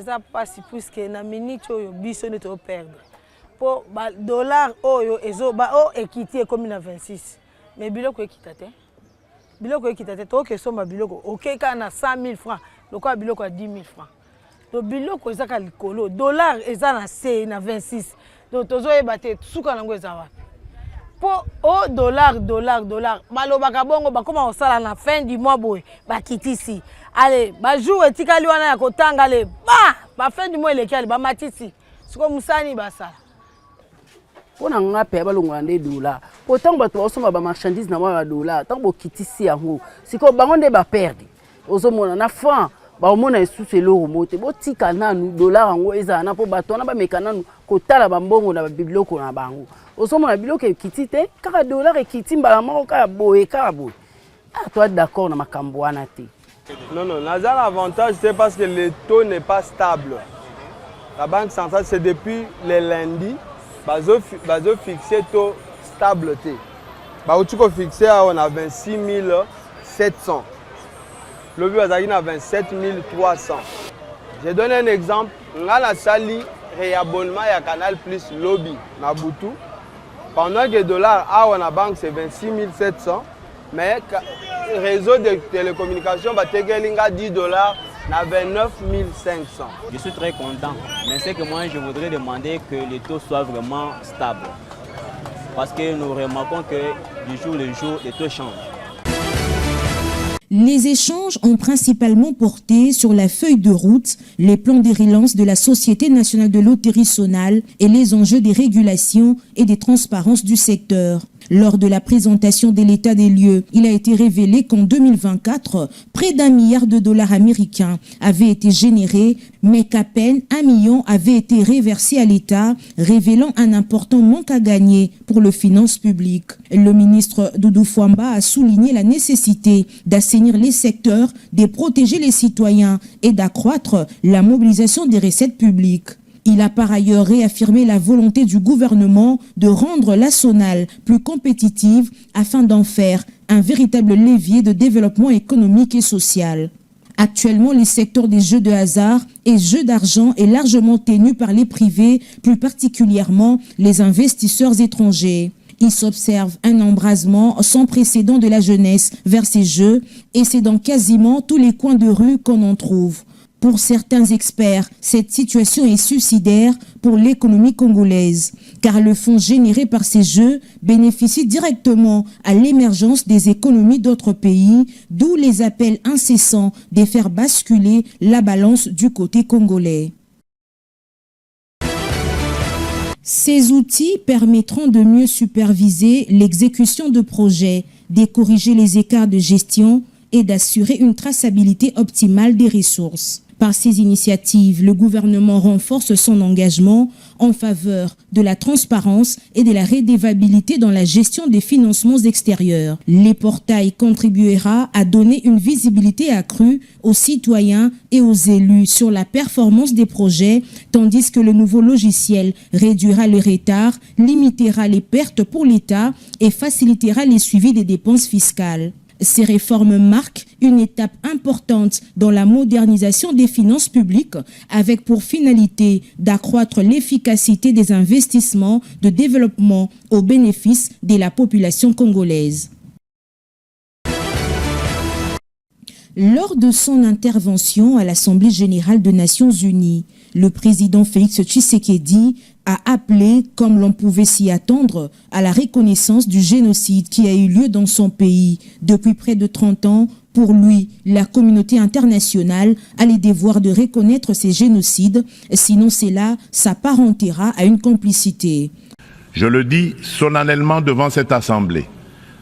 Ça passe puisque na minute oyo biso ne to perdre pour dollar oyo ezo ba o équité comme na 26 mais biloko équité to que somba biloko OK kana 100 000 francs loko biloko à 10 000 francs to biloko ezaka likolo dollar eza na C na 26 donc tozo ebate suka nango eza wapi pour au dollar balobaka bongo bakoma osala na fin du mois boy bakitisi allez ba jour etikali wana ya kotanga le ba fin du mois lekali ba matisi siko musani basala pona ngape balongwa nde dollar pourtant bato osoma ba marchandise na ba dollar tant bokitisi yango siko bango nde ba perdre ozomona na fin ba omona esusu eloko mote botika nanu dollar yango eza na po bato na ba mekananu kotala bambongo na bibiloko na bango osomona biloko ekiti te kaka dollar ekiti mbala moko ka boye ka boye toi d'accord na makambo wana te. Non, l'avantage c'est parce que le taux n'est pas stable. La Banque centrale, c'est depuis le lundi, bazo fixé taux stable. Tu peux fixer on a 26 700. Le but est à 27 300. Je donne un exemple. On a la sali réabonnement à Canal Plus Lobby na Boutou. Pendant que le dollar on a banque c'est 26 700. Mais le réseau de télécommunications va te gagner 10 dollars à 29 500. Je suis très content, mais c'est que moi je voudrais demander que les taux soient vraiment stables. Parce que nous remarquons que du jour au jour, les taux changent. Les échanges ont principalement porté sur la feuille de route, les plans de relance de la Société nationale de loterie zonale et les enjeux des régulations et des transparences du secteur. Lors de la présentation de l'état des lieux, il a été révélé qu'en 2024, près d'1 milliard de dollars américains avaient été générés, mais qu'à peine 1 million avait été reversé à l'État, révélant un important manque à gagner pour les finances publiques. Le ministre Doudou Fwamba a souligné la nécessité d'assainir les secteurs, de protéger les citoyens et d'accroître la mobilisation des recettes publiques. Il a par ailleurs réaffirmé la volonté du gouvernement de rendre la Sonal plus compétitive afin d'en faire un véritable levier de développement économique et social. Actuellement, le secteur des jeux de hasard et jeux d'argent est largement tenu par les privés, plus particulièrement les investisseurs étrangers. Il s'observe un embrasement sans précédent de la jeunesse vers ces jeux et c'est dans quasiment tous les coins de rue qu'on en trouve. Pour certains experts, cette situation est suicidaire pour l'économie congolaise, car le fonds généré par ces jeux bénéficie directement à l'émergence des économies d'autres pays, d'où les appels incessants de faire basculer la balance du côté congolais. Ces outils permettront de mieux superviser l'exécution de projets, de corriger les écarts de gestion et d'assurer une traçabilité optimale des ressources. Par ces initiatives, le gouvernement renforce son engagement en faveur de la transparence et de la redevabilité dans la gestion des financements extérieurs. Les portails contribuera à donner une visibilité accrue aux citoyens et aux élus sur la performance des projets, tandis que le nouveau logiciel réduira le retard, limitera les pertes pour l'État et facilitera les suivis des dépenses fiscales. Ces réformes marquent une étape importante dans la modernisation des finances publiques avec pour finalité d'accroître l'efficacité des investissements de développement au bénéfice de la population congolaise. Lors de son intervention à l'Assemblée générale des Nations unies, le président Félix Tshisekedi a appelé, comme l'on pouvait s'y attendre, à la reconnaissance du génocide qui a eu lieu dans son pays depuis près de 30 ans. Pour lui, la communauté internationale a le devoir de reconnaître ces génocides, sinon cela s'apparentera à une complicité. Je le dis solennellement devant cette Assemblée.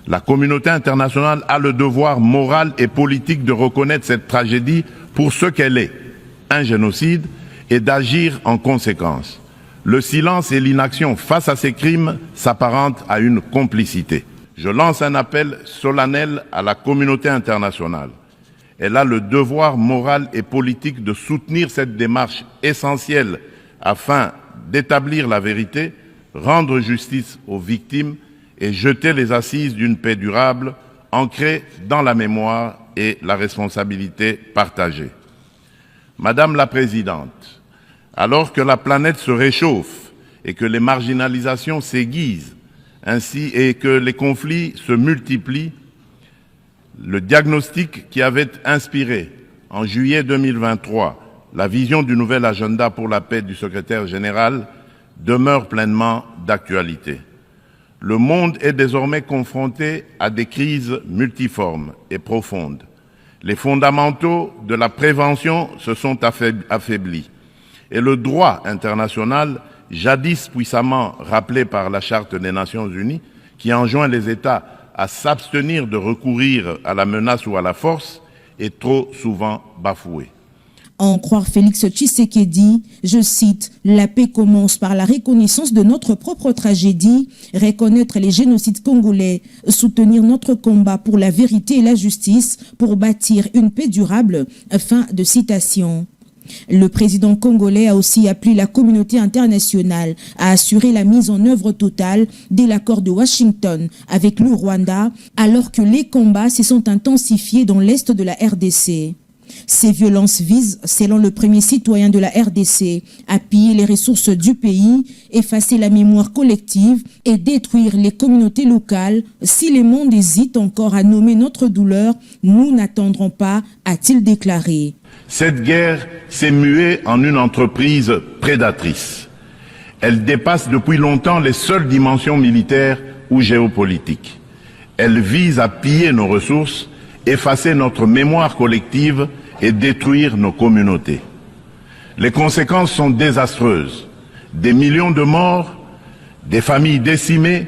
La communauté internationale a le devoir moral et politique de reconnaître cette tragédie pour ce qu'elle est, un génocide, et d'agir en conséquence. Le silence et l'inaction face à ces crimes s'apparentent à une complicité. Je lance un appel solennel à la communauté internationale. Elle a le devoir moral et politique de soutenir cette démarche essentielle afin d'établir la vérité, rendre justice aux victimes et jeter les assises d'une paix durable ancrée dans la mémoire et la responsabilité partagée. Madame la Présidente, alors que la planète se réchauffe et que les marginalisations s'aiguisent, ainsi et que les conflits se multiplient, le diagnostic qui avait inspiré en juillet 2023 la vision du nouvel agenda pour la paix du secrétaire général demeure pleinement d'actualité. Le monde est désormais confronté à des crises multiformes et profondes. Les fondamentaux de la prévention se sont affaiblis et le droit international, jadis puissamment rappelé par la Charte des Nations Unies, qui enjoint les États à s'abstenir de recourir à la menace ou à la force, est trop souvent bafoué. En croire Félix Tshisekedi, je cite, « La paix commence par la reconnaissance de notre propre tragédie, reconnaître les génocides congolais, soutenir notre combat pour la vérité et la justice pour bâtir une paix durable. » Fin de citation. Le président congolais a aussi appelé la communauté internationale à assurer la mise en œuvre totale de l'accord de Washington avec le Rwanda, alors que les combats se sont intensifiés dans l'est de la RDC. Ces violences visent, selon le premier citoyen de la RDC, à piller les ressources du pays, effacer la mémoire collective et détruire les communautés locales. Si le monde hésite encore à nommer notre douleur, nous n'attendrons pas, a-t-il déclaré. Cette guerre s'est muée en une entreprise prédatrice. Elle dépasse depuis longtemps les seules dimensions militaires ou géopolitiques. Elle vise à piller nos ressources, effacer notre mémoire collective et détruire nos communautés. Les conséquences sont désastreuses. Des millions de morts, des familles décimées,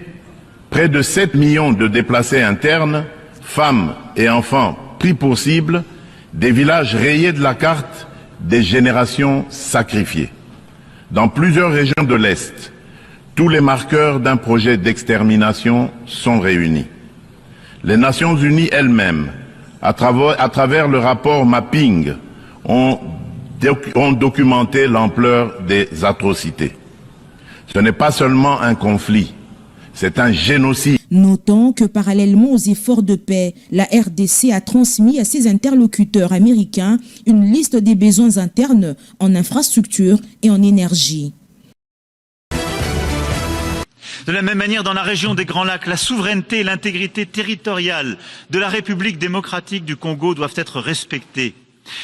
près de 7 millions de déplacés internes, femmes et enfants pris pour cible, des villages rayés de la carte, des générations sacrifiées. Dans plusieurs régions de l'Est, tous les marqueurs d'un projet d'extermination sont réunis. Les Nations Unies elles-mêmes, à travers le rapport Mapping, ont documenté l'ampleur des atrocités. Ce n'est pas seulement un conflit, c'est un génocide. Notons que parallèlement aux efforts de paix, la RDC a transmis à ses interlocuteurs américains une liste des besoins internes en infrastructures et en énergie. De la même manière, dans la région des Grands Lacs, la souveraineté et l'intégrité territoriale de la République démocratique du Congo doivent être respectées.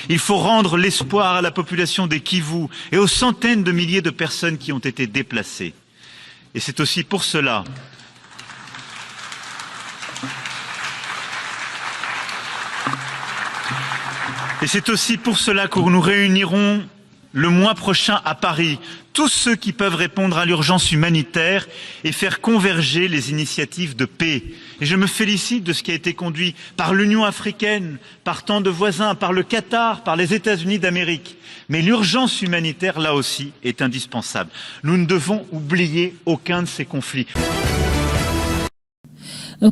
Il faut rendre l'espoir à la population des Kivu et aux centaines de milliers de personnes qui ont été déplacées. Et c'est aussi pour cela que nous réunirons le mois prochain à Paris tous ceux qui peuvent répondre à l'urgence humanitaire et faire converger les initiatives de paix. Et je me félicite de ce qui a été conduit par l'Union africaine, par tant de voisins, par le Qatar, par les États-Unis d'Amérique. Mais l'urgence humanitaire, là aussi, est indispensable. Nous ne devons oublier aucun de ces conflits.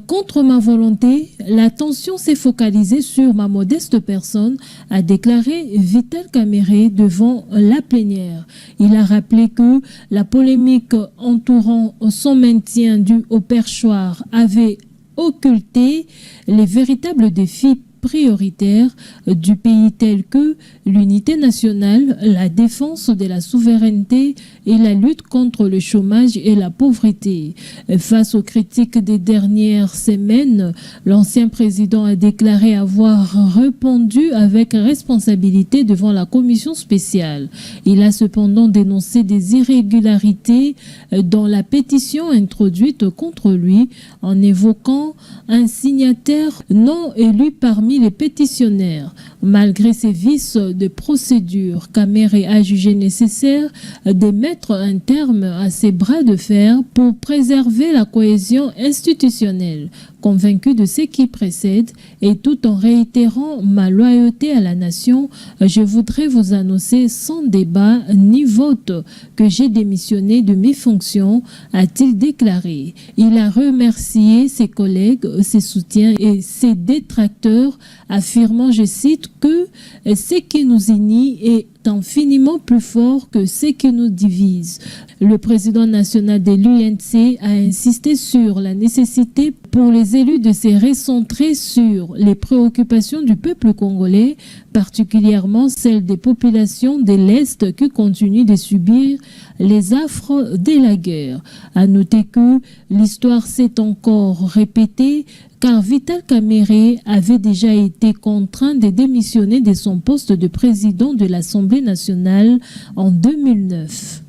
Contre ma volonté, l'attention s'est focalisée sur ma modeste personne, a déclaré Vital Kamerhe devant la plénière. Il a rappelé que la polémique entourant son maintien dû au perchoir avait occulté les véritables défis prioritaires du pays tels que l'unité nationale, la défense de la souveraineté et la lutte contre le chômage et la pauvreté. Face aux critiques des dernières semaines, l'ancien président a déclaré avoir répondu avec responsabilité devant la commission spéciale. Il a cependant dénoncé des irrégularités dans la pétition introduite contre lui en évoquant un signataire non élu parmi les pétitionnaires. Malgré ces vices de procédure, Kamerhe a jugé nécessaire de mettre un terme à ces bras de fer pour préserver la cohésion institutionnelle. Convaincu de ce qui précède et tout en réitérant ma loyauté à la nation, je voudrais vous annoncer sans débat ni vote que j'ai démissionné de mes fonctions, a-t-il déclaré. Il a remercié ses collègues, ses soutiens et ses détracteurs, affirmant, je cite, que ce qui nous unit est est infiniment plus fort que ce qui nous divise. Le président national de l'UNC a insisté sur la nécessité pour les élus de se recentrer sur les préoccupations du peuple congolais, particulièrement celles des populations de l'Est qui continuent de subir les affres de la guerre. À noter que l'histoire s'est encore répétée car Vital Kamerhe avait déjà été contraint de démissionner de son poste de président de l'Assemblée nationale en 2009.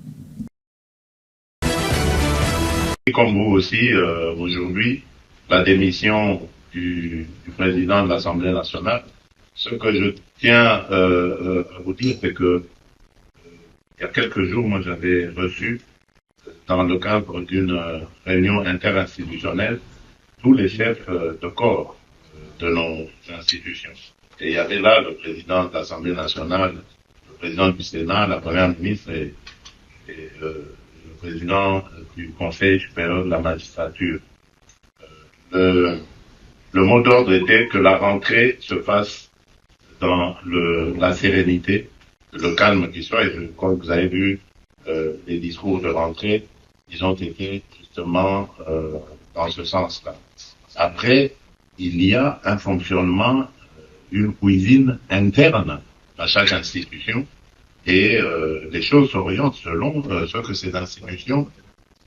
Comme vous aussi, aujourd'hui, la démission du président de l'Assemblée nationale. Ce que je tiens à vous dire, c'est que il y a quelques jours, moi j'avais reçu, dans le cadre d'une réunion interinstitutionnelle, tous les chefs de corps de nos institutions. Et il y avait là le président de l'Assemblée nationale, le président du Sénat, la première ministre et le président du Conseil supérieur de la magistrature. Le mot d'ordre était que la rentrée se fasse dans la sérénité, le calme qui soit, et je crois que vous avez vu les discours de rentrée, ils ont été justement dans ce sens-là. Après, il y a un fonctionnement, une cuisine interne à chaque institution, et les choses s'orientent selon ce que ces institutions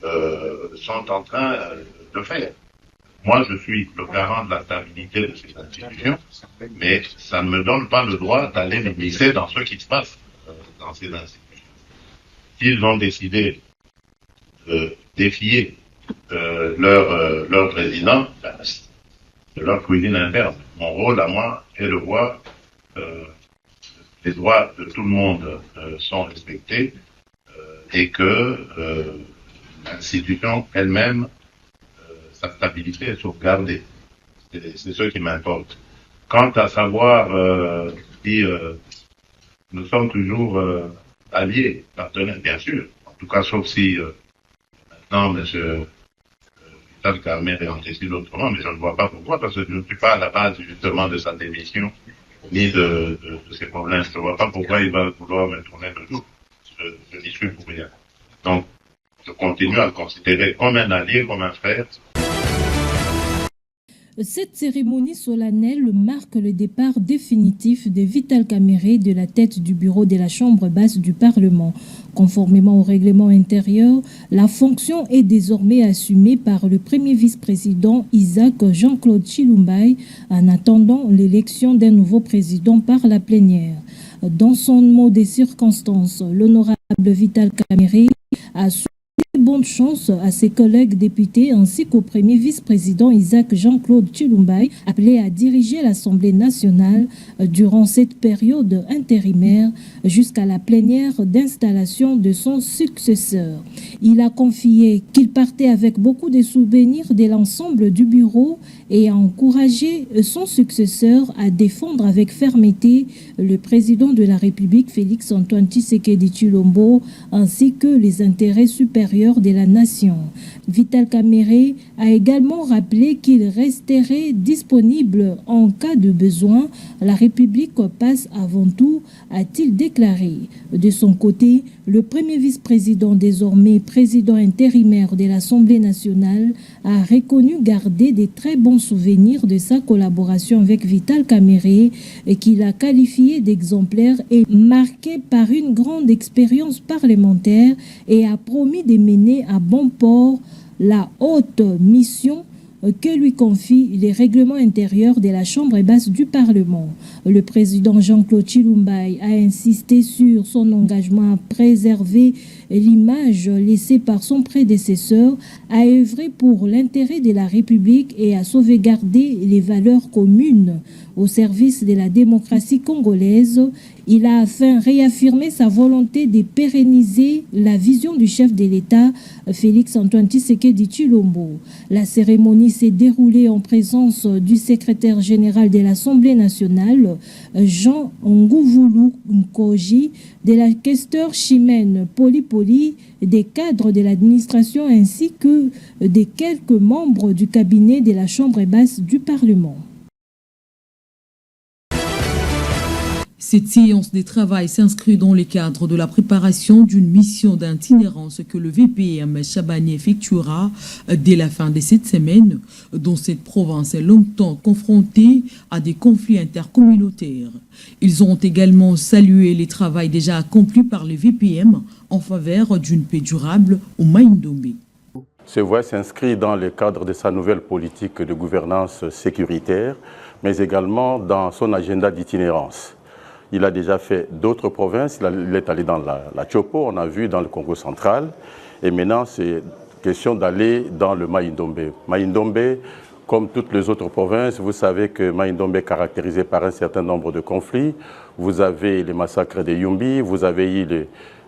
sont en train de faire. Moi, je suis le garant de la stabilité de ces institutions, mais ça ne me donne pas le droit d'aller me glisser dans ce qui se passe dans ces institutions. S'ils ont décidé de défier leur président, de leur cuisine interne. Mon rôle à moi est de voir les droits de tout le monde sont respectés et que l'institution elle-même, sa stabilité est sauvegardée. C'est ce qui m'importe. Quant à savoir si nous sommes toujours alliés, partenaires, bien sûr, en tout cas sauf si maintenant M. Vital Kamerhe décide autrement, mais je ne vois pas pourquoi, parce que je ne suis pas à la base justement de sa démission, ni de ses problèmes. Je ne vois pas pourquoi il va vouloir me tourner le dos. Je n'y suis pour rien. Donc, je continue à le considérer comme un allié, comme un frère. Cette cérémonie solennelle marque le départ définitif de Vital Kamerhe de la tête du bureau de la Chambre basse du Parlement. Conformément au règlement intérieur, la fonction est désormais assumée par le premier vice-président Isaac Jean-Claude Chilumbaï en attendant l'élection d'un nouveau président par la plénière. Dans son mot des circonstances, l'honorable Vital Kamerhe a souhaité bonne chance à ses collègues députés ainsi qu'au premier vice-président Isaac Jean-Claude Chilumbaï, appelé à diriger l'Assemblée nationale durant cette période intérimaire jusqu'à la plénière d'installation de son successeur. Il a confié qu'il partait avec beaucoup de souvenirs de l'ensemble du bureau et a encouragé son successeur à défendre avec fermeté le président de la République Félix Antoine Tshisekedi Tshilombo ainsi que les intérêts supérieurs de la nation. Vital Kamerhe a également rappelé qu'il resterait disponible en cas de besoin. La République passe avant tout, a-t-il déclaré. De son côté, le premier vice-président, désormais président intérimaire de l'Assemblée nationale, a reconnu garder des très bons souvenirs de sa collaboration avec Vital Kamerhe et qu'il a qualifié d'exemplaire et marqué par une grande expérience parlementaire et a promis de mener à bon port la haute mission que lui confient les règlements intérieurs de la Chambre basse du Parlement. Le président Jean-Claude Chilumbaï a insisté sur son engagement à préserver l'image laissée par son prédécesseur, à œuvrer pour l'intérêt de la République et à sauvegarder les valeurs communes au service de la démocratie congolaise. Il a enfin réaffirmé sa volonté de pérenniser la vision du chef de l'État, Félix Antoine Tshisekedi Tshilombo. La cérémonie s'est déroulée en présence du secrétaire général de l'Assemblée nationale, Jean Ngouvoulou Nkoji, de la questeur Chimène Poli, des cadres de l'administration ainsi que des quelques membres du cabinet de la Chambre basse du Parlement. Cette séance de travail s'inscrit dans le cadre de la préparation d'une mission d'itinérance que le VPM Chabani effectuera dès la fin de cette semaine dans cette province longtemps confrontée à des conflits intercommunautaires. Ils ont également salué les travaux déjà accomplis par le VPM en faveur d'une paix durable au Mai-Ndombe. Ce voyage s'inscrit dans le cadre de sa nouvelle politique de gouvernance sécuritaire, mais également dans son agenda d'itinérance. Il a déjà fait d'autres provinces, il est allé dans la Chopo, on a vu dans le Congo central, et maintenant c'est question d'aller dans le Mai-Ndombe. Mai-Ndombe, comme toutes les autres provinces, vous savez que Mai-Ndombe est caractérisé par un certain nombre de conflits. Vous avez les massacres de Yumbi, vous avez eu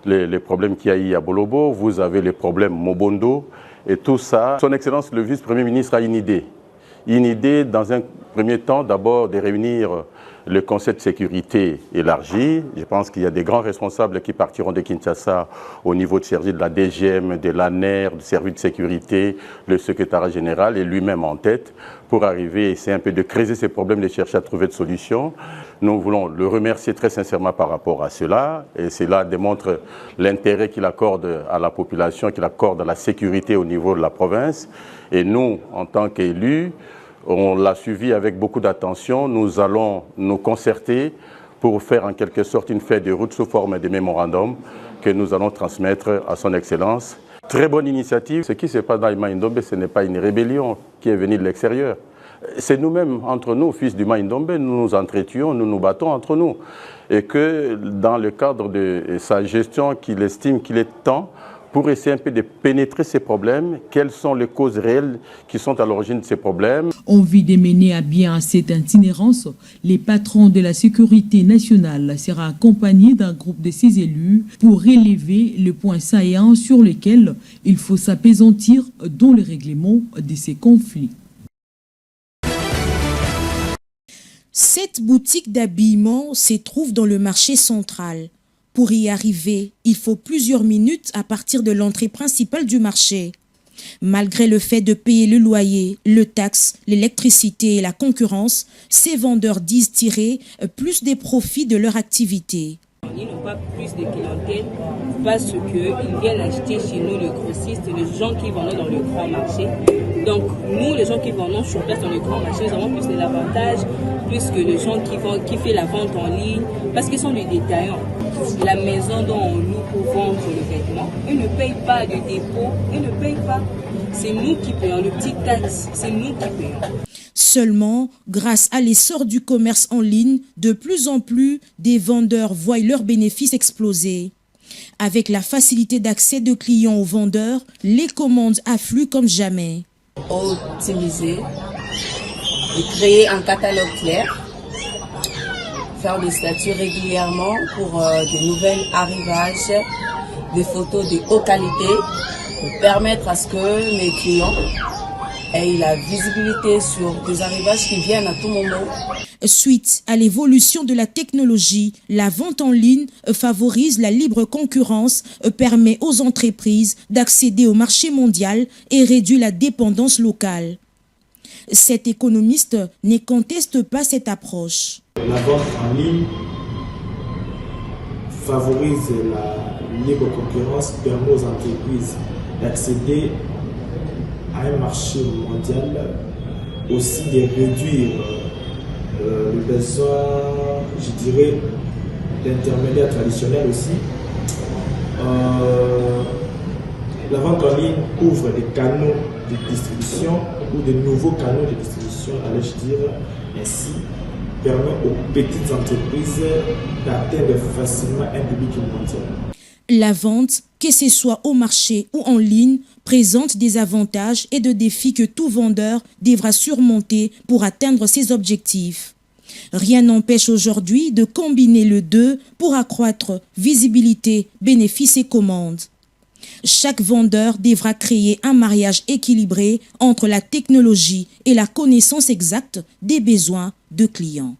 les problèmes qu'il y a eu à Bolobo, vous avez les problèmes Mobondo, et tout ça. Son Excellence le vice-premier ministre a une idée dans un premier temps d'abord de réunir le Conseil de sécurité élargi. Je pense qu'il y a des grands responsables qui partiront de Kinshasa au niveau de service de la DGM, de l'ANER, du service de sécurité, le secrétariat général et lui-même en tête pour arriver et essayer un peu de creuser ces problèmes, de chercher à trouver des solutions. Nous voulons le remercier très sincèrement par rapport à cela et cela démontre l'intérêt qu'il accorde à la population, qu'il accorde à la sécurité au niveau de la province. Et nous, en tant qu'élus, on l'a suivi avec beaucoup d'attention. Nous allons nous concerter pour faire en quelque sorte une feuille de route sous forme de mémorandum que nous allons transmettre à son Excellence. Très bonne initiative. Ce qui se passe dans le Mai-Ndombe, ce n'est pas une rébellion qui est venue de l'extérieur. C'est nous-mêmes, entre nous, fils du Mai-Ndombe, nous nous entretuons, nous nous battons entre nous. Et que dans le cadre de sa gestion, qu'il estime qu'il est temps pour essayer un peu de pénétrer ces problèmes, quelles sont les causes réelles qui sont à l'origine de ces problèmes. Envie de mener à bien cette itinérance, les patrons de la sécurité nationale sera accompagné d'un groupe de ses élus pour relever le point saillant sur lesquels il faut s'apaisantir dans le règlement de ces conflits. Cette boutique d'habillement se trouve dans le marché central. Pour y arriver, il faut plusieurs minutes à partir de l'entrée principale du marché. Malgré le fait de payer le loyer, le taxe, l'électricité et la concurrence, ces vendeurs disent tirer plus des profits de leur activité. Ils n'ont pas plus de clientèle parce qu'ils viennent acheter chez nous, les grossistes, les gens qui vendent dans le grand marché. Donc nous, les gens qui vendons sur place dans le grand marché, nous avons plus de l'avantage, plus que les gens qui font la vente en ligne, parce qu'ils sont des détaillants. La maison dont on loue pour vendre les vêtements, ils ne payent pas de dépôt, ils ne payent pas. C'est nous qui payons, le petit taxe, c'est nous qui payons. Seulement, grâce à l'essor du commerce en ligne, de plus en plus des vendeurs voient leurs bénéfices exploser. Avec la facilité d'accès de clients aux vendeurs, les commandes affluent comme jamais. Optimiser et créer un catalogue clair, faire des statuts régulièrement pour de nouvelles arrivages, des photos de haute qualité, pour permettre à ce que mes clients aient la visibilité sur des arrivages qui viennent à tout moment. Suite à l'évolution de la technologie, la vente en ligne favorise la libre concurrence, permet aux entreprises d'accéder au marché mondial et réduit la dépendance locale. Cet économiste ne conteste pas cette approche. La vente en ligne favorise la libre concurrence, permet aux entreprises d'accéder à un marché mondial, aussi de réduire le besoin, je dirais, d'intermédiaires traditionnels aussi. La vente en ligne ouvre des canaux de distribution ou de nouveaux canaux de distribution, allais-je dire, ainsi permet aux petites entreprises d'atteindre facilement un public mondial. La vente, que ce soit au marché ou en ligne, présente des avantages et des défis que tout vendeur devra surmonter pour atteindre ses objectifs. Rien n'empêche aujourd'hui de combiner les deux pour accroître visibilité, bénéfices et commandes. Chaque vendeur devra créer un mariage équilibré entre la technologie et la connaissance exacte des besoins de clients.